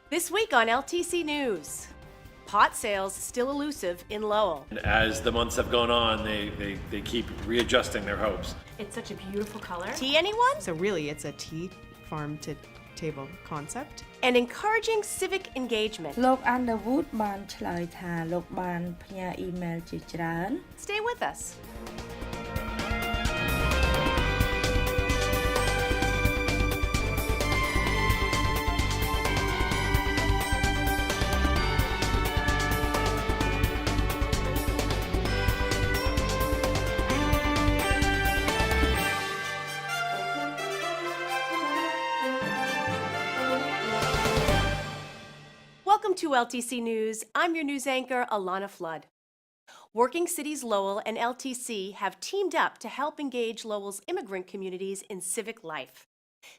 This week on LTC News, pot sales still elusive in Lowell. As the months have gone on, they keep readjusting their hopes. It's such a beautiful color. Tea anyone? So really, it's a tea farm to table concept. And encouraging civic engagement. លោក Underwood បានឆ្លើយថាលោកបានផ្ញើអ៊ីមែលជាច្រើន Stay with us. Welcome to LTC News. I'm your news anchor, Alanna Flood. Working Cities Lowell and LTC have teamed up to help engage Lowell's immigrant communities in civic life.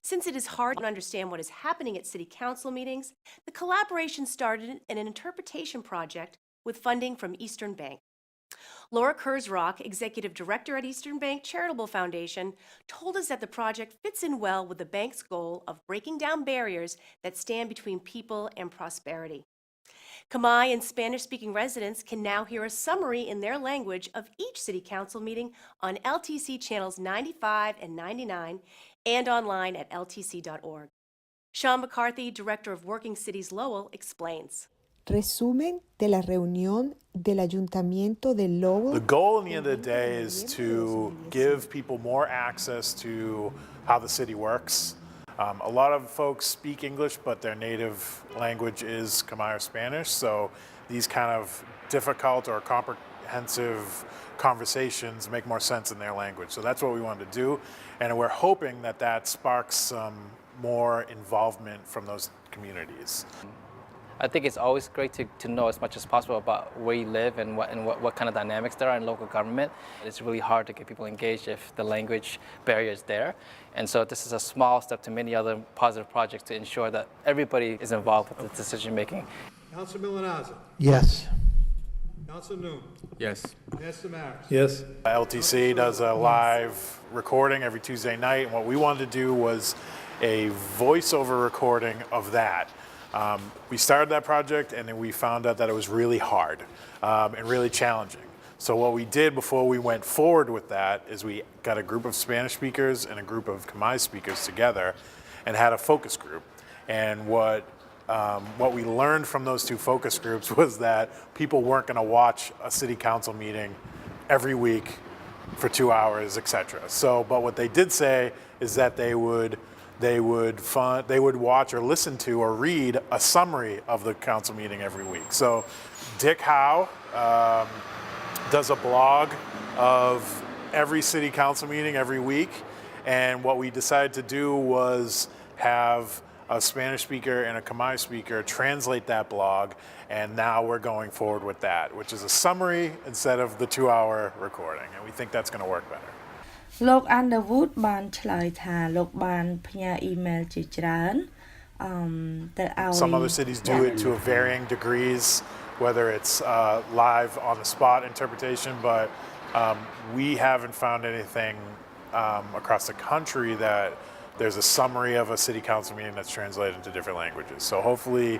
Since it is hard to understand what is happening at City Council meetings, the collaboration started in an interpretation project with funding from Eastern Bank. Laura Kurzrock, Executive Director at Eastern Bank Charitable Foundation, told us that the project fits in well with the bank's goal of breaking down barriers that stand between people and prosperity. Khmer and Spanish-speaking residents can now hear a summary in their language of each City Council meeting on LTC channels 95 and 99 and online at ltc.org. Sean McCarthy, Director of Working Cities Lowell, explains. Resumen de la reunión del Ayuntamiento de Lowell. The goal in the end of the day is to give people more access to how the city works. A lot of folks speak English, but their native language is Khmer Spanish, so these kind of difficult or comprehensive conversations make more sense in their language. So that's what we wanted to do, and we're hoping that that sparks some more involvement from those communities. I think it's always great to know as much as possible about where you live and what kind of dynamics there are in local government. It's really hard to get people engaged if the language barrier is there. And so this is a small step to many other positive projects to ensure that everybody is involved with the decision making. Councilor Milanaza. Yes. Councilor Noon. Yes. Master Maris. Yes. LTC does a live recording every Tuesday night, and what we wanted to do was a voiceover recording of that. We started that project, and then we found out that it was really hard and really challenging. So what we did before we went forward with that is we got a group of Spanish speakers and a group of Khmer speakers together and had a focus group. And what we learned from those two focus groups was that people weren't going to watch a city council meeting every week for 2 hours, etc. So, but what they did say is that they would watch or listen to or read a summary of the council meeting every week. So Dick Howe does a blog of every city council meeting every week, and what we decided to do was have a Spanish speaker and a Khmer speaker translate that blog, and now we're going forward with that, which is a summary instead of the 2-hour recording, and we think that's going to work better. លោក Underwood បានឆ្លើយថាលោកបានផ្ញើអ៊ីមែលជាច្រើនទៅឲ្យ Some other cities do it to varying degrees, whether it's live on the spot interpretation, but we haven't found anything across the country that there's a summary of a city council meeting that's translated into different languages. So hopefully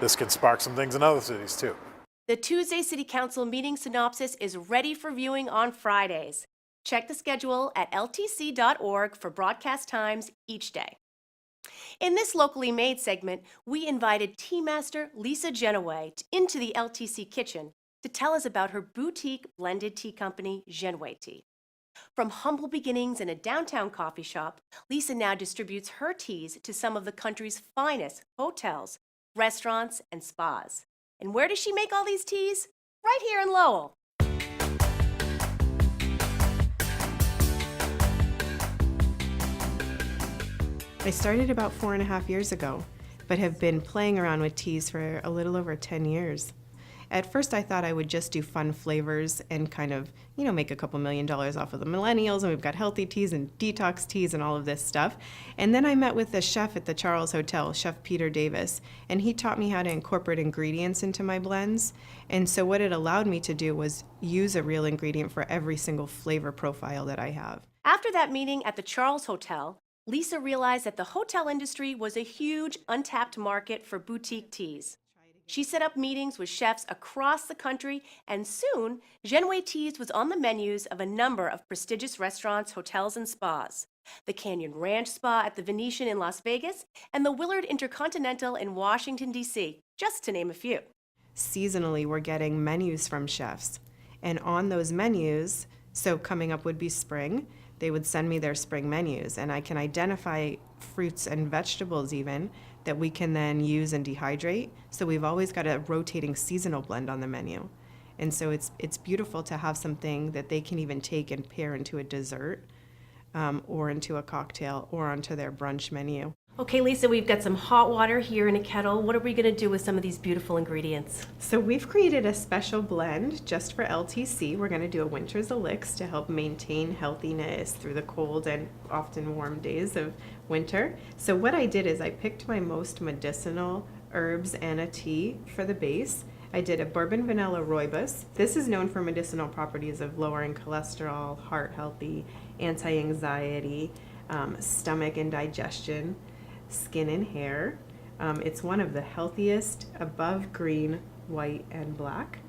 this can spark some things in other cities too. The Tuesday City Council meeting synopsis is ready for viewing on Fridays. Check the schedule at ltc.org for broadcast times each day. In this locally made segment, we invited tea master Lisa Genoway into the LTC kitchen to tell us about her boutique blended tea company, Genoway Tea. From humble beginnings in a downtown coffee shop, Lisa now distributes her teas to some of the country's finest hotels, restaurants, and spas. And where does she make all these teas? Right here in Lowell. I started about 4.5 years ago, but have been playing around with teas for a little over 10 years. At first I thought I would just do fun flavors and kind of, make a couple $1 million off of the millennials, and we've got healthy teas and detox teas and all of this stuff. And then I met with the chef at the Charles Hotel, Chef Peter Davis, and he taught me how to incorporate ingredients into my blends. And so what it allowed me to do was use a real ingredient for every single flavor profile that I have. After that meeting at the Charles Hotel, Lisa realized that the hotel industry was a huge untapped market for boutique teas. She set up meetings with chefs across the country, and soon, Genway Teas was on the menus of a number of prestigious restaurants, hotels, and spas. The Canyon Ranch Spa at the Venetian in Las Vegas, and the Willard Intercontinental in Washington, D.C., just to name a few. Seasonally, we're getting menus from chefs. And on those menus, so coming up would be spring, they would send me their spring menus, and I can identify fruits and vegetables even that we can then use and dehydrate. So we've always got a rotating seasonal blend on the menu. And so it's beautiful to have something that they can even take and pair into a dessert or into a cocktail or onto their brunch menu. Okay, Lisa, we've got some hot water here in a kettle. What are we going to do with some of these beautiful ingredients? So we've created a special blend just for LTC. We're going to do a winter's elix to help maintain healthiness through the cold and often warm days of winter. So what I did is I picked my most medicinal herbs and a tea for the base. I did a bourbon vanilla rooibos. This is known for medicinal properties of lowering cholesterol, heart healthy, anti-anxiety, stomach and digestion, skin and hair. It's one of the healthiest above green, white, and black.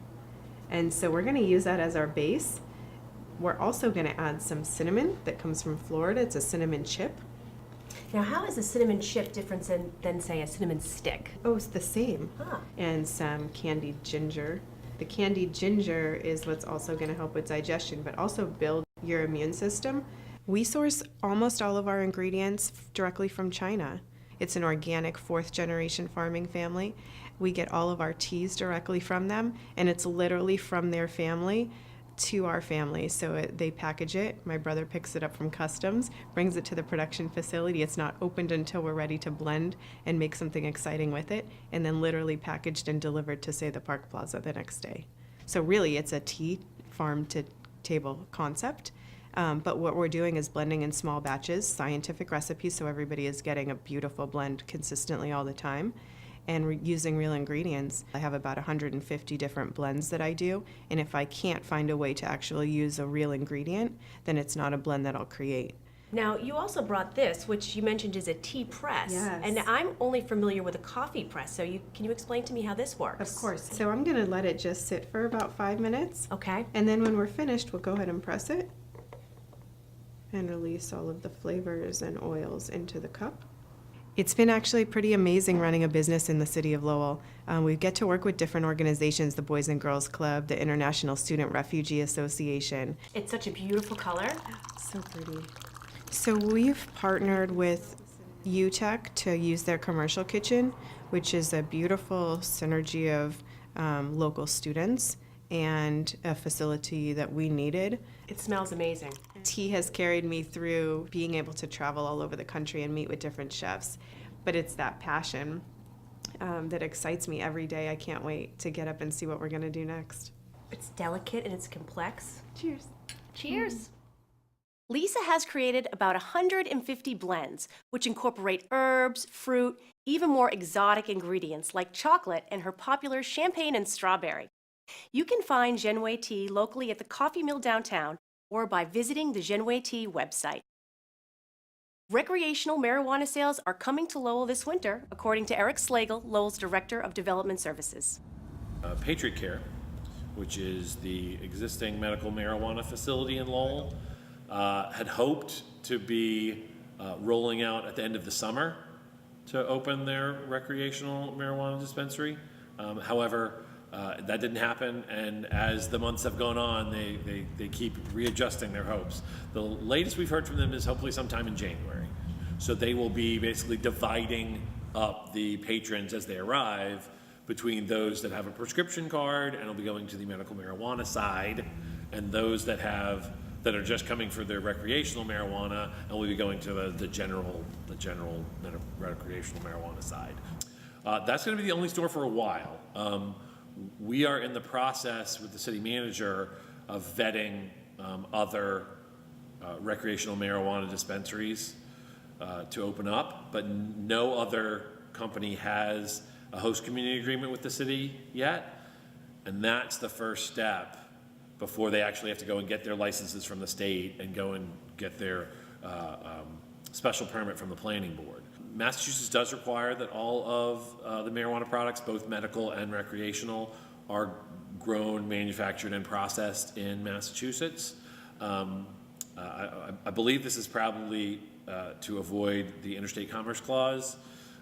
And so we're going to use that as our base. We're also going to add some cinnamon that comes from Florida. It's a cinnamon chip. Now, how is a cinnamon chip different than say, a cinnamon stick? Oh, it's the same. Huh. And some candied ginger. The candied ginger is what's also going to help with digestion, but also build your immune system. We source almost all of our ingredients directly from China. It's an organic 4th-generation farming family. We get all of our teas directly from them, and it's literally from their family to our family. So they package it. My brother picks it up from customs, brings it to the production facility. It's not opened until we're ready to blend and make something exciting with it, and then literally packaged and delivered to, say, the Park Plaza the next day. So really, it's a tea farm-to-table concept. But what we're doing is blending in small batches, scientific recipes, so everybody is getting a beautiful blend consistently all the time, and using real ingredients. I have about 150 different blends that I do, and if I can't find a way to actually use a real ingredient, then it's not a blend that I'll create. Now, you also brought this, which you mentioned is a tea press. Yes. And I'm only familiar with a coffee press, so can you explain to me how this works? Of course. So I'm going to let it just sit for about 5 minutes. Okay. And then when we're finished, we'll go ahead and press it and release all of the flavors and oils into the cup. It's been actually pretty amazing running a business in the city of Lowell. We get to work with different organizations, the Boys and Girls Club, the International Student Refugee Association. It's such a beautiful color. So pretty. So we've partnered with UTech to use their commercial kitchen, which is a beautiful synergy of local students and a facility that we needed. It smells amazing. Tea has carried me through being able to travel all over the country and meet with different chefs, but it's that passion that excites me every day. I can't wait to get up and see what we're going to do next. It's delicate and it's complex. Cheers. Cheers. Lisa has created about 150 blends, which incorporate herbs, fruit, even more exotic ingredients like chocolate and her popular champagne and strawberry. You can find Genway Tea locally at the Coffee Mill downtown or by visiting the Genway Tea website. Recreational marijuana sales are coming to Lowell this winter, according to Eric Slagle, Lowell's Director of Development Services. Patriot Care, which is the existing medical marijuana facility in Lowell, had hoped to be rolling out at the end of the summer to open their recreational marijuana dispensary. However, that didn't happen, and as the months have gone on, they keep readjusting their hopes. The latest we've heard from them is hopefully sometime in January. So they will be basically dividing up the patrons as they arrive between those that have a prescription card and will be going to the medical marijuana side, and those that are just coming for their recreational marijuana and will be going to the general recreational marijuana side. That's going to be the only store for a while. We are in the process with the city manager of vetting other recreational marijuana dispensaries to open up, but no other company has a host community agreement with the city yet, and that's the first step before they actually have to go and get their licenses from the state and go and get their special permit from the planning board. Massachusetts does require that all of the marijuana products, both medical and recreational, are grown, manufactured, and processed in Massachusetts. I believe this is probably to avoid the interstate commerce clause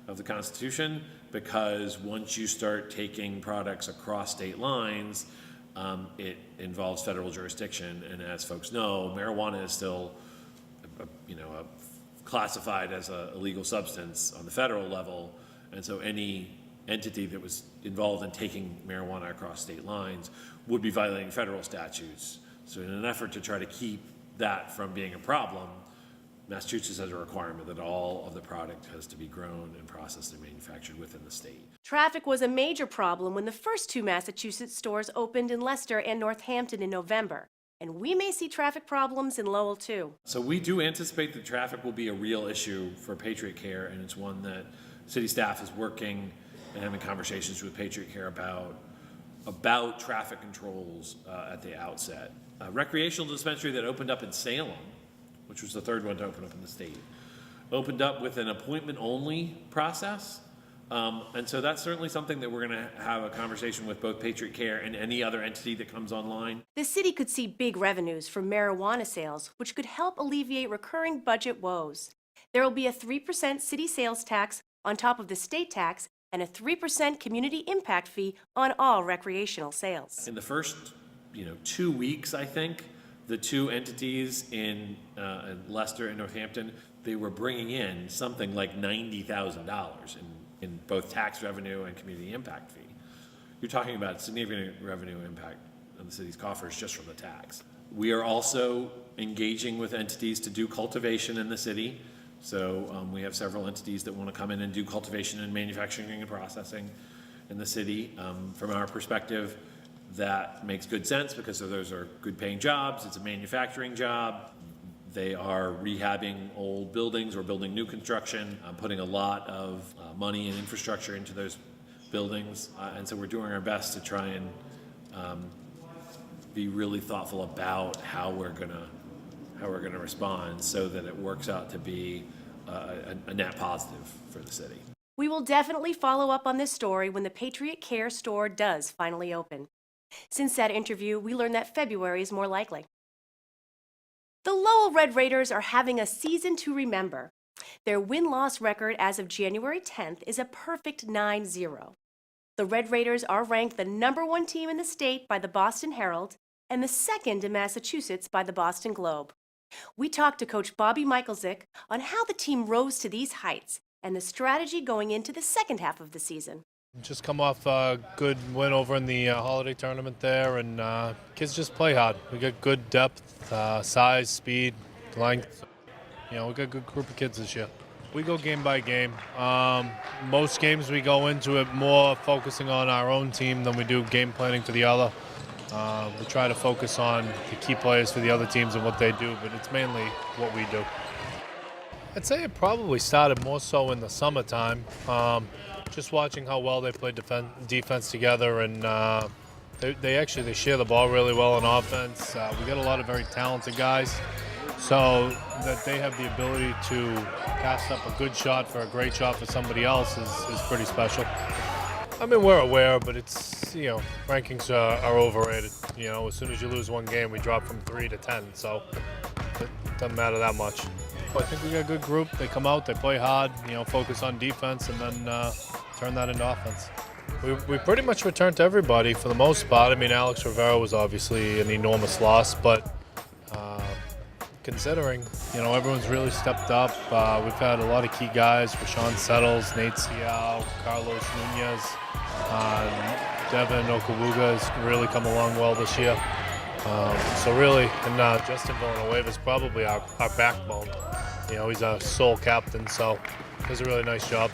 of the Constitution, because once you start taking products across state lines, it involves federal jurisdiction, and as folks know, marijuana is still, classified as a illegal substance on the federal level, and so any entity that was involved in taking marijuana across state lines would be violating federal statutes. So in an effort to try to keep that from being a problem, Massachusetts has a requirement that all of the product has to be grown and processed and manufactured within the state. Traffic was a major problem when the first 2 Massachusetts stores opened in Leicester and Northampton in November. And we may see traffic problems in Lowell too. So we do anticipate that traffic will be a real issue for Patriot Care, and it's one that city staff is working and having conversations with Patriot Care about traffic controls at the outset. A recreational dispensary that opened up in Salem, which was the 3rd one to open up in the state, opened up with an appointment-only process. And so that's certainly something that we're going to have a conversation with both Patriot Care and any other entity that comes online. The city could see big revenues from marijuana sales, which could help alleviate recurring budget woes. There will be a 3% city sales tax on top of the state tax and a 3% community impact fee on all recreational sales. In the first 2 weeks, I think, the 2 entities in Leicester and Northampton, they were bringing in something like $90,000 in both tax revenue and community impact fee. You're talking about significant revenue impact on the city's coffers just from the tax. We are also engaging with entities to do cultivation in the city. So we have several entities that want to come in and do cultivation and manufacturing and processing in the city. From our perspective, that makes good sense because those are good paying jobs. It's a manufacturing job. They are rehabbing old buildings or building new construction, putting a lot of money and infrastructure into those buildings. And so we're doing our best to try and be really thoughtful about how we're gonna respond so that it works out to be a net positive for the city. We will definitely follow up on this story when the Patriot Care store does finally open. Since that interview, we learned that February is more likely. The Lowell Red Raiders are having a season to remember. Their win-loss record as of January 10th is a perfect 9-0. The Red Raiders are ranked the #1 team in the state by the Boston Herald and the 2nd in Massachusetts by the Boston Globe. We talked to Coach Bobby Michalczyk on how the team rose to these heights and the strategy going into the second half of the season. Just come off a good win over in the holiday tournament there, and kids just play hard. We got good depth, size, speed, length. We got a good group of kids this year. We go game by game. Most games we go into it more focusing on our own team than we do game planning for the other. We try to focus on the key players for the other teams and what they do, but it's mainly what we do. I'd say it probably started more so in the summertime. Just watching how well they play defense together, and they share the ball really well on offense. We got a lot of very talented guys, so that they have the ability to pass up a good shot for a great shot for somebody else is pretty special. I mean, we're aware, but it's, rankings are overrated. As soon as you lose one game, we drop from 3 to 10, so it doesn't matter that much. I think we got a good group. They come out, they play hard, focus on defense, and then turn that into offense. We pretty much returned to everybody for the most part. I mean, Alex Rivera was obviously an enormous loss, but considering, everyone's really stepped up. We've had a lot of key guys, Rashawn Settles, Nate Seau, Carlos Nunez, Devin Okawuga has really come along well this year. So really, and Justin Villanueva is probably our backbone. He's our sole captain, so he does a really nice job.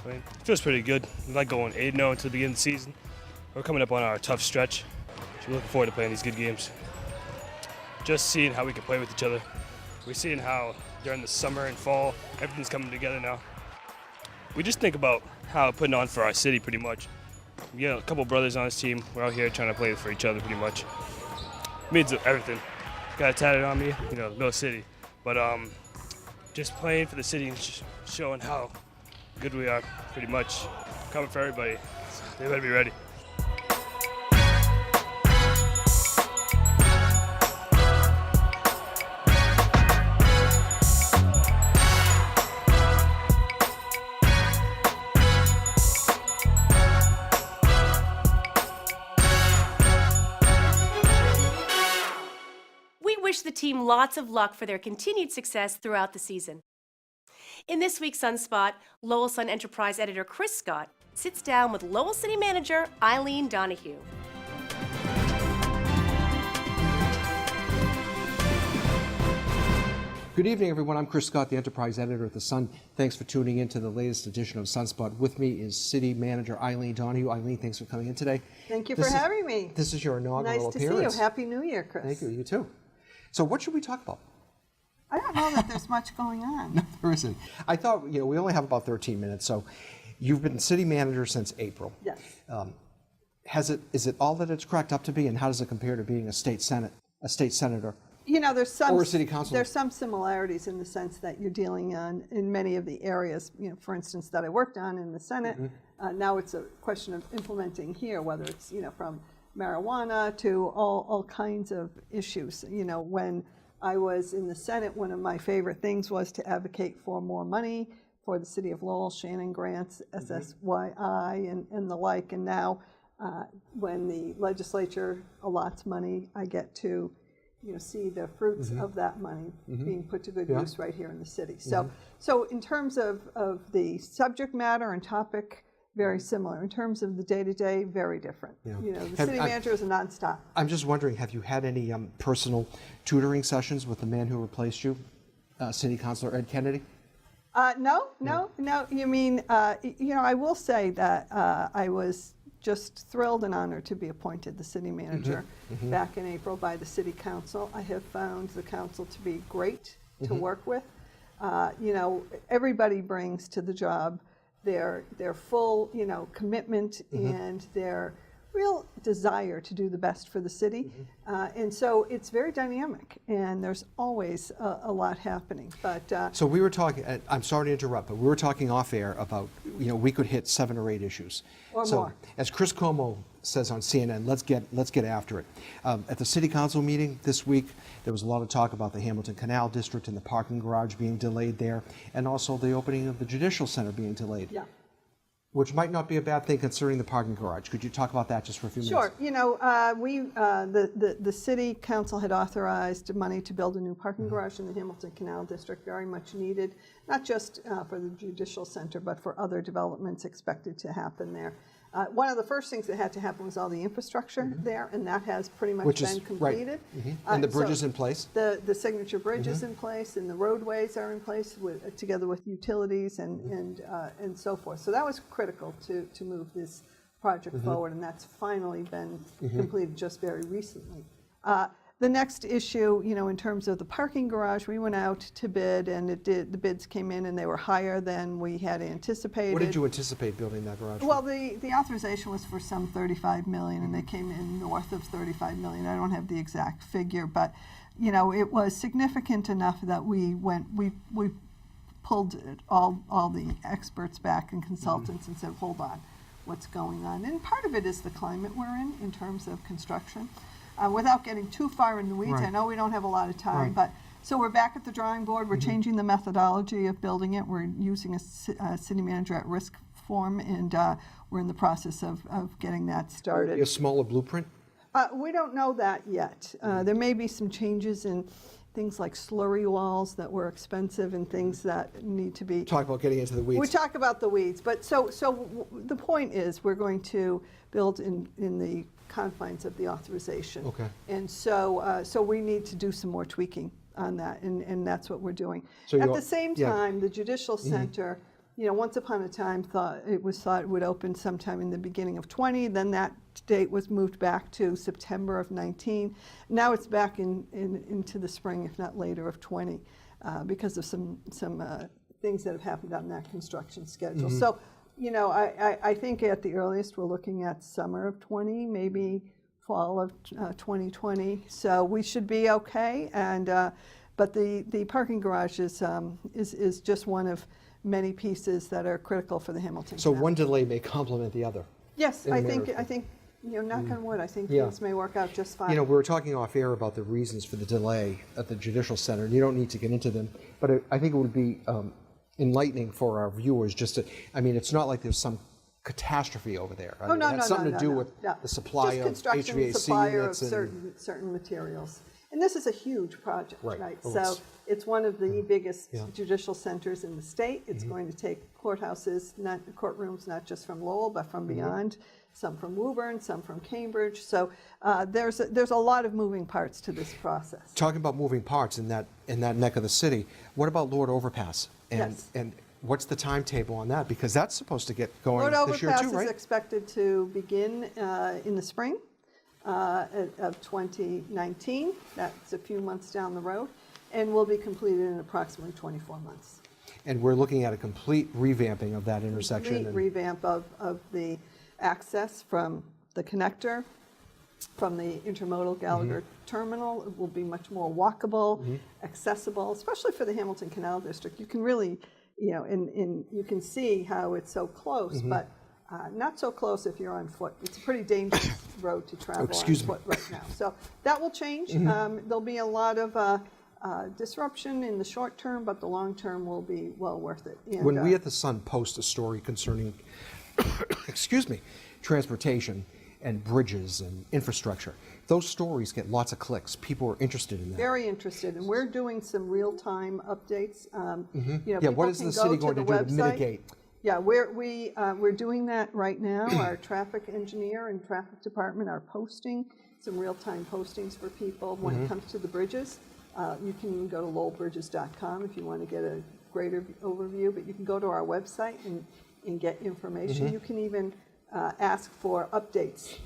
It feels pretty good. We like going 8-0 until the beginning of the season. We're coming up on our tough stretch. So we're looking forward to playing these good games. Just seeing how we can play with each other. We're seeing how during the summer and fall. Everything's coming together now. We just think about how putting on for our city pretty much. We got a couple brothers on this team. We're out here trying to play for each other pretty much. Means everything. Got it tatted on me, no city. But just playing for the city and showing how good we are pretty much. Coming for everybody. They better be ready. We wish the team lots of luck for their continued success throughout the season. In this week's Sunspot, Lowell Sun Enterprise editor Chris Scott sits down with Lowell City Manager Eileen Donoghue. Good evening, everyone. I'm Chris Scott, the Enterprise Editor at The Sun. Thanks for tuning in to the latest edition of Sunspot. With me is City Manager Eileen Donoghue. Eileen, thanks for coming in today. Thank you for having me. This is your inaugural appearance. Nice to see you. Happy New Year, Chris. Thank you. You too. So what should we talk about? I don't know that there's much going on. No, there isn't. I thought, we only have about 13 minutes. So you've been city manager since April. Yes. Is it all that it's cracked up to be, and how does it compare to being a state senator? There's some or a city councilor? There's some similarities in the sense that you're dealing on in many of the areas, for instance, that I worked on in the Senate. Now it's a question of implementing here, whether it's from marijuana to all kinds of issues. When I was in the Senate, one of my favorite things was to advocate for more money for the city of Lowell, Shannon grants, SSYI, and the like. And now, when the legislature allots money, I get to see the fruits of that money being put to good use right here in the city. So in terms of the subject matter and topic, very similar. In terms of the day-to-day, very different. The city manager is a nonstop. I'm just wondering, have you had any personal tutoring sessions with the man who replaced you, City Councilor Ed Kennedy? No. You mean, I will say that I was just thrilled and honored to be appointed the city manager back in April by the city council. I have found the council to be great to work with. Everybody brings to the job their full commitment and their real desire to do the best for the city. And so it's very dynamic, and there's always a lot happening. But so we were talking, I'm sorry to interrupt, but we were talking off air about, we could hit 7 or 8 issues. Or more. As Chris Cuomo says on CNN, let's get after it. At the city council meeting this week, there was a lot of talk about the Hamilton Canal District and the parking garage being delayed there, and also the opening of the Judicial Center being delayed. Yeah. Which might not be a bad thing considering the parking garage. Could you talk about that just for a few minutes? Sure. The city council had authorized money to build a new parking garage in the Hamilton Canal District, very much needed, not just for the Judicial Center, but for other developments expected to happen there. One of the first things that had to happen was all the infrastructure there, and that has pretty much been completed. Right. And the bridge is in place? The signature bridge is in place, and the roadways are in place together with utilities and so forth. So that was critical to move this project forward, and that's finally been completed just very recently. The next issue, in terms of the parking garage, we went out to bid, and the bids came in, and they were higher than we had anticipated. What did you anticipate building that garage for? Well, the authorization was for some $35 million, and they came in north of $35 million. I don't have the exact figure, but it was significant enough that we pulled all the experts back and consultants and said, hold on, what's going on? And part of it is the climate we're in terms of construction. Without getting too far in the weeds, I know we don't have a lot of time, but so we're back at the drawing board. We're changing the methodology of building it. We're using a city manager at risk form, and we're in the process of getting that started. A smaller blueprint? We don't know that yet. There may be some changes in things like slurry walls that were expensive and things that need to be... Talk about getting into the weeds. We talk about the weeds, but so the point is we're going to build in the confines of the authorization. Okay. And so we need to do some more tweaking on that, and that's what we're doing. So at the same time, the Judicial Center, once upon a time thought it would open sometime in the beginning of 20, then that date was moved back to September of 19. Now it's back into the spring, if not later, of 20. because of some things that have happened on that construction schedule. So, you know, I think at the earliest we're looking at summer of 20, maybe fall of 2020. So we should be okay. And but the parking garage is just one of many pieces that are critical for the Hamilton. So Canal. one delay may complement the other. Yes, in a I matter think of- you know, knock on wood, I think Yeah. things may work out just fine. You know, we were talking off air about the reasons for the delay at the Judicial Center, and you don't need to get into them, but I think it would be enlightening for our viewers just to, I mean, it's not like there's some catastrophe over there. I mean, no, it has something to do with no. the supply Just of construction, HVAC supplier of units and certain materials. And this is a huge project, Right. right? Well, So it's one of the biggest Yeah. judicial centers in the state. It's going to take courthouses, courtrooms, not just from Lowell, but from beyond, some from Woburn, some from Cambridge. So there's a lot of moving parts to this process. talking about moving parts in that neck of the city. What about Lord Overpass? Yes. And what's the timetable on that? Because that's supposed to get going Lord this year Overpass too, is right? expected to begin in the spring of 2019. That's a few months down the road, and will be completed in approximately 24 months. And we're looking at a complete revamping of that intersection. Complete revamp of the access from the connector, from the intermodal Gallagher terminal. It will be much more walkable, accessible, especially for the Hamilton Canal District. You can really, you know, you can see how it's so close, but not so close if you're on foot. It's a pretty dangerous road to travel on foot right now. So that will change. There'll be a lot of disruption in the short term, but the long term will be well worth it. And, When we at the Sun post a story concerning, excuse me, transportation and bridges and infrastructure, those stories get lots of clicks. People are interested in that. very interested, and we're doing some real-time updates. You know, Yeah, what people is can the go city to going the to do to website. mitigate? Yeah, we're doing that right now. Our traffic engineer and traffic department are posting some real-time postings for people when it comes to the bridges. You can go to lowellbridges.com if you want to get a greater overview, but you can go to our website and get information. You can even ask for updates,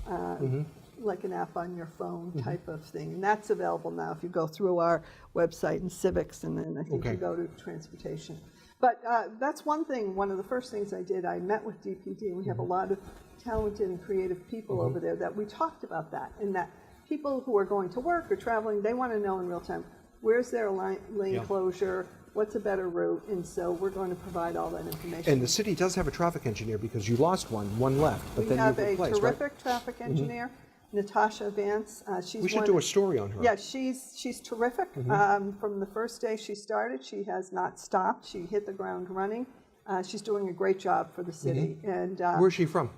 like an app on your phone type of thing. And that's available now if you go through our website and civics, and then I think you go to transportation. But that's one thing, one of the first things I did, I met with DPD, and we have a lot of talented and creative people over there that we talked about that, and that people who are going to work or traveling, they want to know in real time, where's their lane closure, what's a better route, and so we're going to provide all that information. And the city does have a traffic engineer because you lost one left, but we then have you a replaced, terrific right? traffic engineer, Natasha Vance. She's We should one do a of- story on her. Yeah, she's terrific. From the first day she started, she has not stopped. She hit the ground running. She's doing a great job for the city. And Where's she from?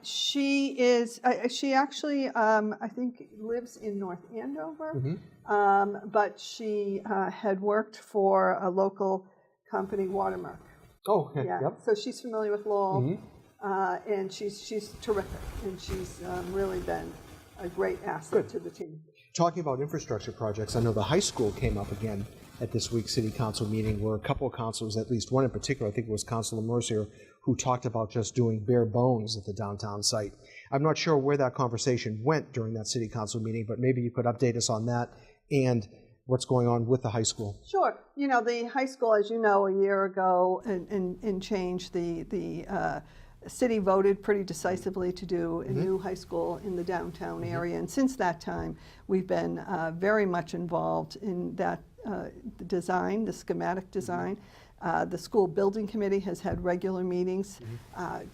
she is. She actually, I think, lives in North Andover. But she had worked for a local company, Watermark. Oh, Yeah. yep. So she's familiar with Lowell, and she's terrific, and she's really been a great asset to the team. Talking about infrastructure projects, I know the high school came up again at this week's city council meeting, where a couple of councilors, at least one in particular, I think it was Councilor Mercier, who talked about just doing bare bones at the downtown site. I'm not sure where that conversation went during that city council meeting, but maybe you could update us on that and what's going on with the high school. Sure. You know, the high school, as you know, a year ago and change, the city voted pretty decisively to do a new high school in the downtown area. And since that time, we've been very much involved in that the design, the schematic design. The school building committee has had regular meetings,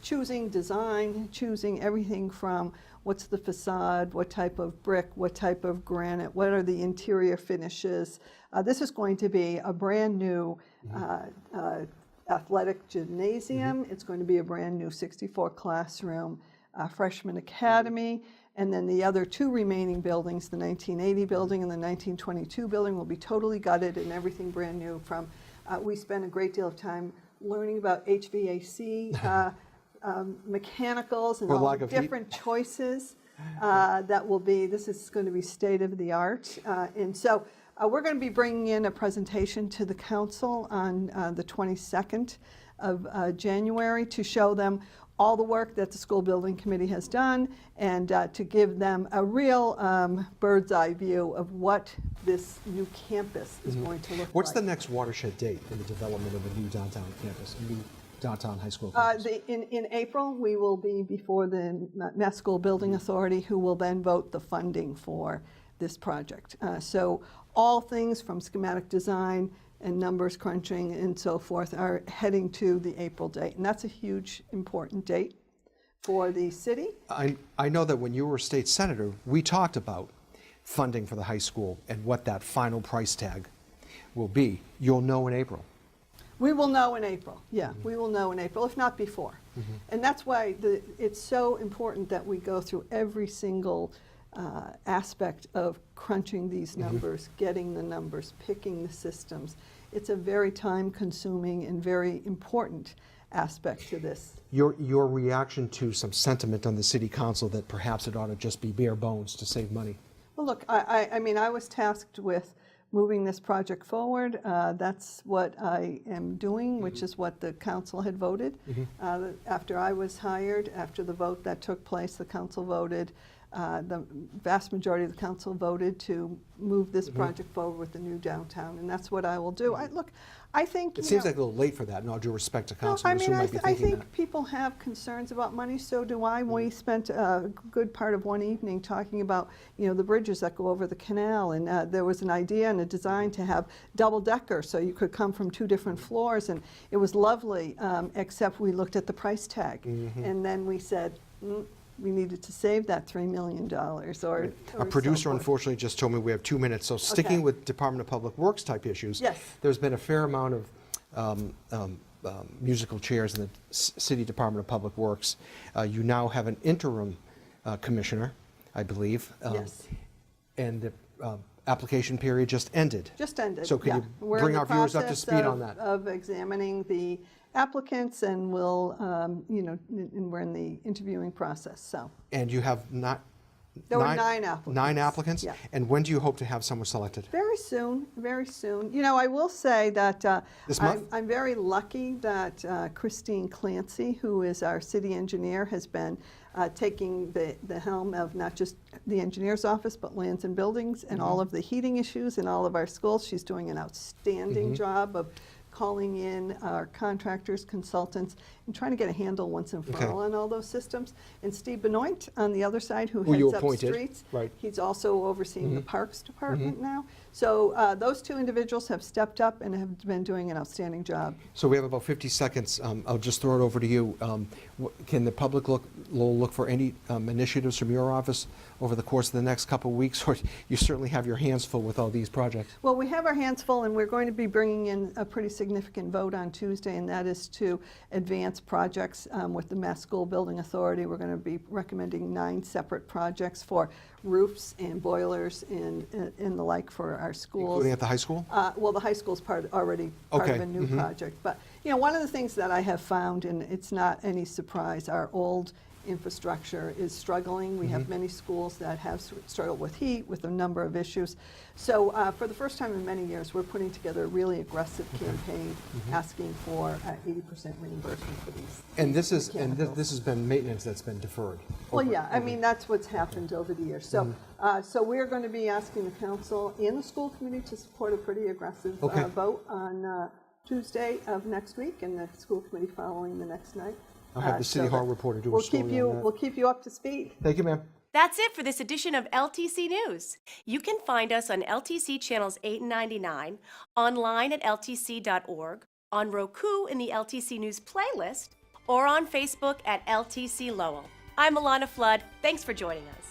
choosing design, choosing everything from what's the facade, what type of brick, what type of granite, what are the interior finishes. This is going to be a brand new athletic gymnasium. It's going to be a brand new 64 classroom freshman academy. And then the other two remaining buildings, the 1980 building and the 1922 building, will be totally gutted and everything brand new. From we spent a great deal of time learning about HVAC, mechanicals, and all the different choices that will be. This is going to be state of the art, and so we're going to be bringing in a presentation to the council on the 22nd of January to show them all the work that the school building committee has done and to give them a real bird's eye view of what this new campus is going to look What's like. the next watershed date in the development of a new downtown campus, a new downtown high school campus? In April, we will be before the Mass School Building Authority, who will then vote the funding for this project. So all things from schematic design and numbers crunching and so forth are heading to the April date. And that's a huge, important date for the city. I know that when you were state senator, we talked about funding for the high school and what that final price tag will be. You'll know in April. We will know in April, yeah, we will know in April, if not before. And that's why it's so important that we go through every single aspect of crunching these numbers, getting the numbers, picking the systems. It's a very time-consuming and very important aspect to this. Your reaction to some sentiment on the city council that perhaps it ought to just be bare bones to save money? Well, look, I mean, I was tasked with moving this project forward. That's what I am doing, which is what the council had voted. After I was hired, after the vote that took place, the council voted. The vast majority of the council voted to move this project forward with the new downtown, and that's what I will do. I think it seems like a little late for that, in all due respect to councilors who might be I thinking think people have concerns about money, so do I. We spent a good part of one evening talking about, the bridges that go over the canal, and there was an idea and a design to have double-decker, so you could come from two different floors, and it was lovely, except we looked at the price tag, and then we said, we needed to save that $3 million or A producer, so forth. unfortunately, just told me we have 2 minutes, so sticking with Department of Public Works type issues, Yes. there's been a fair amount of musical chairs in the City Department of Public Works. You now have an interim commissioner, I believe. Yes. And the application period just ended. Just ended. So can you We're in bring the our viewers up to process speed on that? Of examining the applicants, and we'll, and we're in the interviewing process. So And you have not. there were 9 applicants. 9 applicants? Yeah. And when do you hope to have someone selected? Very soon, very soon. I will say that This month? I'm very lucky that Christine Clancy, who is our city engineer, has been taking the helm of not just the engineer's office, but lands and buildings and all of the heating issues in all of our schools. She's doing an outstanding job of calling in our contractors, consultants, and trying to get a handle once and for all on all those systems. And Steve Benoit on the other side, who you heads up appointed, streets. right. He's also overseeing the Parks Department now. So those 2 individuals have stepped up and have been doing an outstanding job. So we have about 50 seconds. I'll just throw it over to you. Can the public look for any initiatives from your office over the course of the next couple of weeks? Or you certainly have your hands full with all these projects? Well, we have our hands full, and we're going to be bringing in a pretty significant vote on Tuesday, and that is to advance projects with the Mass School Building Authority. We're going to be recommending 9 separate projects for roofs and boilers and the like for our schools. Including at the high school? Well, the high school's already part Okay. of a new project. But, one of the things that I have found, and it's not any surprise, our old infrastructure is struggling. We have many schools that have struggled with heat, with a number of issues. So for the first time in many years, we're putting together a really aggressive campaign asking for 80% reimbursement for these. And this has been maintenance that's been deferred. Well, yeah, I mean, that's what's happened over the years. So, so we're going to be asking the council and the school committee to support a pretty aggressive vote on Tuesday of next week, and the school committee following the next night. I'll have the City Hall reporter do a story on that. We'll keep you up to speed. Thank you, ma'am. That's it for this edition of LTC News. You can find us on LTC channels 8 and 99, online at ltc.org, on Roku in the LTC News playlist, or on Facebook at LTC Lowell. I'm Alanna Flood. Thanks for joining us.